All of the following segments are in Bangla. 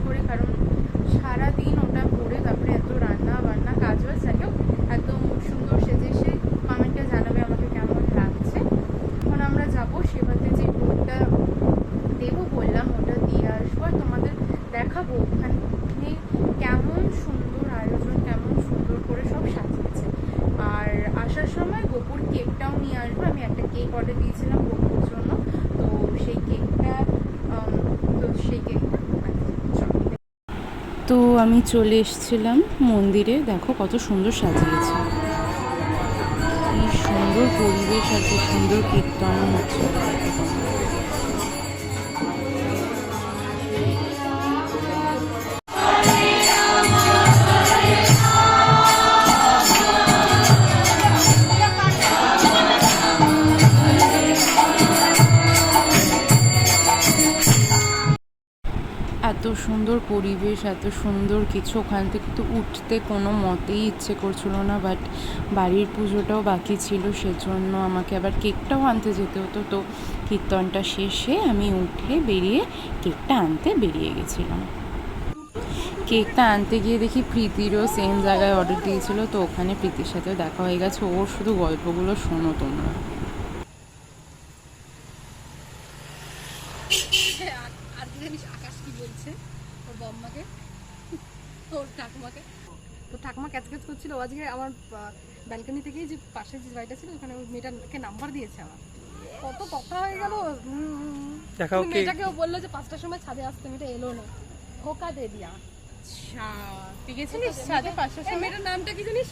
করি, কারণ সারাদিন ওটা পরে তারপরে এত রান্না বান্না কাজ বাজ থাকেও। একদম সুন্দর সেজে এসে কমেন্টে জানাবে আমাকে কেমন লাগছে। এখন আমরা যাবো সেবাতে, যে ভোগটা দেবো বললাম ওটা দিয়ে আসবো, আর তোমাদের দেখাবো ওখানে কেমন সুন্দর আয়োজন, কেমন সুন্দর করে সব সাজিয়েছে। আর আসার সময় গোপুর কেকটাও নিয়ে আসবো। আমি একটা কেক অর্ডার দিয়েছিলাম গোপুর জন্য, তো সেই কেকটা তো আমি চলে এসেছিলাম মন্দিরে। দেখো কত সুন্দর সাজিয়েছে, কি সুন্দর পরিবেশ আর কি সুন্দর কীর্তন হচ্ছে। এত সুন্দর পরিবেশ, এত সুন্দর কিছু, ওখান থেকে তো উঠতে কোনো মতেই ইচ্ছে করছিল না, বাট বাড়ির পুজোটাও বাকি ছিল, সেজন্য আমাকে আবার কেকটাও আনতে যেতে হতো। তো কীর্তনটা শেষে আমি উঠে বেরিয়ে কেকটা আনতে বেরিয়ে গেছিলাম। কেকটা আনতে গিয়ে দেখি প্রীতিরও সেম জায়গায় অর্ডার দিয়েছিল, তো ওখানে প্রীতির সাথেও দেখা হয়ে গেছে। ওর শুধু গল্পগুলো শোনো তোমরা। আকাশ কি বলছে ওর বম্মাকে, ওর ঠাকুমাকে, তো ঠাকুমা ক্যাচ ক্যাচ করছিল। আজকে আমার ব্যালকনি থেকেই যে পাশে যে বাড়িটা ছিল ওখানে ওই মেয়েটাকে নাম্বার দিয়েছে আমার, কত কথা হয়ে গেল। মেয়েটাকেও বললো যে 5টার সময় ছাদে আসতে, মেয়েটা এলো না, ধোকা দিয়ে দিয়া। তুই গেছিলিস ছাদে 5টার সময়? মেয়েটার নামটা কি জানি?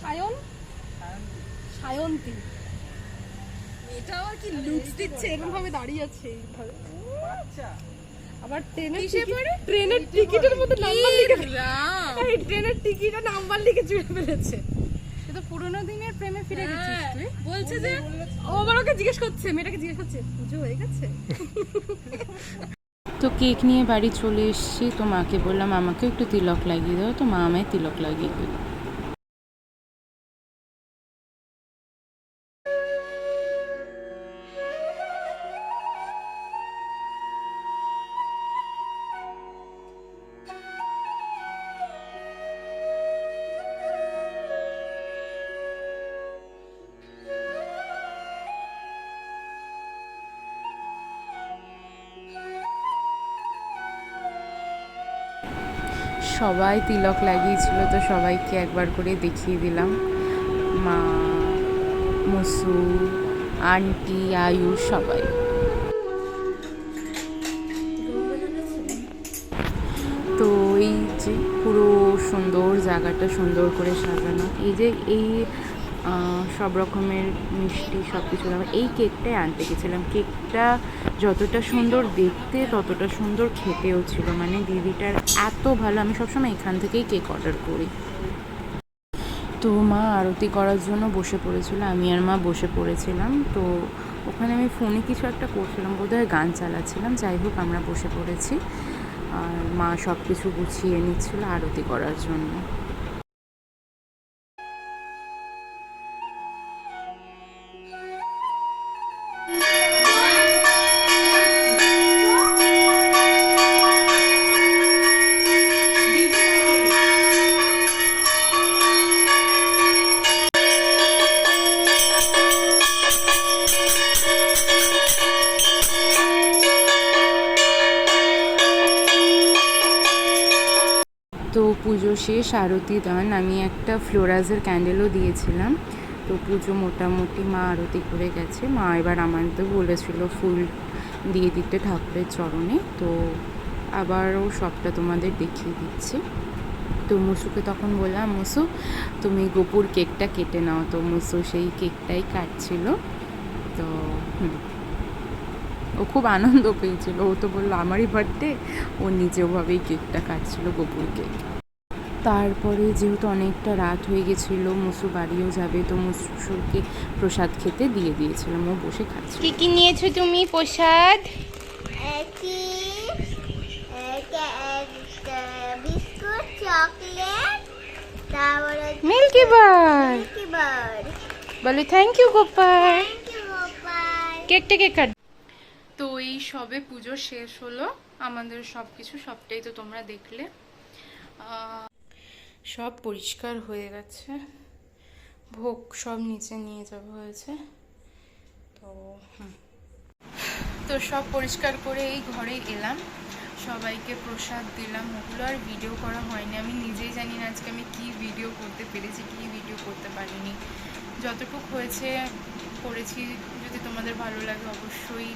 সায়ন্তী। মেয়েটা আর কি লুকস দিচ্ছে, এরকম ভাবে দাঁড়িয়ে আছে এইভাবে। আবার ট্রেনের টিকিটের মধ্যে নাম্বার লিখে, এই ট্রেনের টিকিটে নাম্বার লিখে চুড়ে ফেলেছে। সে তো পুরোনো দিনের প্রেমে ফিরে গেছিস তুই। বলছে যে ও আবার ওকে জিজ্ঞেস করছে, মেয়েটাকে জিজ্ঞেস করছে পুজো হয়ে গেছে। তো কেক নিয়ে বাড়ি চলে এসেছি, তো মাকে বললাম আমাকে একটু তিলক লাগিয়ে দাও, তো মা আমায় তিলক লাগিয়ে দিল। সবাই তিলক লাগিয়েছিল, তো সবাইকে একবার করে দেখিয়ে দিলাম। মা, মুসু, আন্টি, আয়ুষ, সবাই। তো এই যে পুরো সুন্দর জায়গাটা সুন্দর করে সাজানো, এই যে এই সব রকমের মিষ্টি সব কিছু। এই কেকটাই আনতে গেছিলাম। কেকটা যতটা সুন্দর দেখতে ততটা সুন্দর খেতেও ছিল, মানে দিদিটার এত ভালো। আমি সবসময় এখান থেকেই কেক অর্ডার করি। তো মা আরতি করার জন্য বসে পড়েছিল, আমি আর মা বসে পড়েছিলাম। তো ওখানে আমি ফোনে কিছু একটা করছিলাম, বোধহয় গান চালাচ্ছিলাম। যাই হোক, আমরা বসে পড়েছি, আর মা সব কিছু গুছিয়ে নিচ্ছিল আরতি করার জন্য। তো পুজো শেষ, আরতি দান। আমি একটা ফ্লোরাজের ক্যান্ডেলও দিয়েছিলাম। তো পুজো মোটামুটি মা আরতি করে গেছে। মা এবার আমাদের বলেছিল ফুল দিয়ে দিতে ঠাকুরের চরণে। তো আবারও সবটা তোমাদের দেখিয়ে দিচ্ছি। তো মুসুকে তখন বললাম, মুসু তুমি গোপুর কেকটা কেটে নাও। তো মুসু সেই কেকটাই কাটছিল। তো ও খুব আনন্দ পেয়েছিল। ও তো বললো আমারই বার্থডে, ও নিজেওভাবেই কেকটা কাটছিল, গোপুর কেক। তারপরে যেহেতু অনেকটা রাত হয়ে গেছিলো, মুসু বাড়িও যাবে, তো মুসুকে প্রসাদ খেতে দিয়ে দিয়েছিলাম। ও বসে খাচ্ছে। কি কি নিয়েছো তুমি প্রসাদ? বিস্কুট, চকলেট, তারপরে মিল্কি বার। বলো থ্যাংক ইউ গোপাল। কেকটা কেক কাট। তো এই সবে পুজো শেষ হলো, আমাদের সব কিছু সবটাই তো তোমরা দেখলে। সব পরিষ্কার হয়ে গেছে, ভোগ সব নিচে নিয়ে যাওয়া হয়েছে। তো সব পরিষ্কার করে এই ঘরে এলাম, সবাইকে প্রসাদ দিলাম। ওগুলো আর ভিডিও করা হয়নি, আমি নিজেই জানি না আজকে আমি কি ভিডিও করতে পেরেছি, কি ভিডিও করতে পারিনি। যতটুকু হয়েছে করেছি। যদি তোমাদের ভালো লাগে অবশ্যই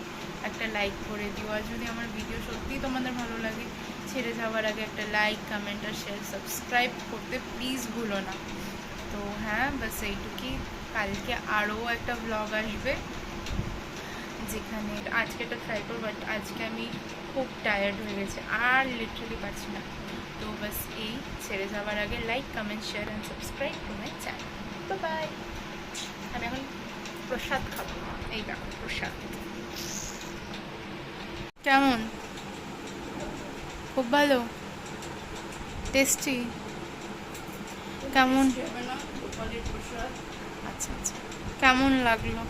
একটা লাইক করে দিও, আর যদি আমার ভিডিও সত্যিই তোমাদের ভালো লাগে, ছেড়ে যাওয়ার আগে একটা লাইক, কমেন্ট আর শেয়ার, সাবস্ক্রাইব করতে প্লিজ ভুলো না। তো হ্যাঁ, বাস এইটুকুই। কালকে আরও একটা ব্লগ আসবে, যেখানে আজকে একটা ট্রাই করবো, বাট আজকে আমি খুব টায়ার্ড হয়ে গেছে, আর লিটারালি পারছি না। তো বাস এই, ছেড়ে যাওয়ার আগে like, comment, share and subscribe to my channel. Bye. আমি এখন প্রসাদ খাবো, এই দেখো প্রসাদ। কেমন? খুব ভালো, টেস্টি। কেমন? আচ্ছা আচ্ছা, কেমন লাগলো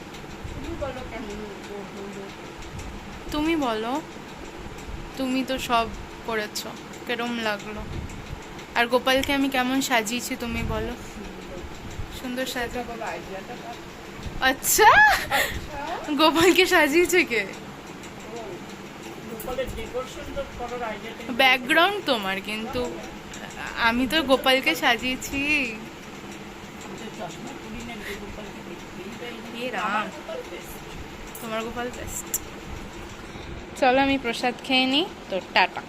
তুমি বলো, তুমি তো সব করেছো, কেরম লাগলো? আর গোপালকে আমি কেমন সাজিয়েছি তুমি বলো? সুন্দর সাজা। আচ্ছা, গোপালকে সাজিয়েছে কে? ব্যাকগ্রাউন্ড তোমার, কিন্তু আমি তো গোপালকে সাজিয়েছি। তোমার গোপাল বেস্ট। চলো আমি প্রসাদ খেয়ে নিই, তো টাটা।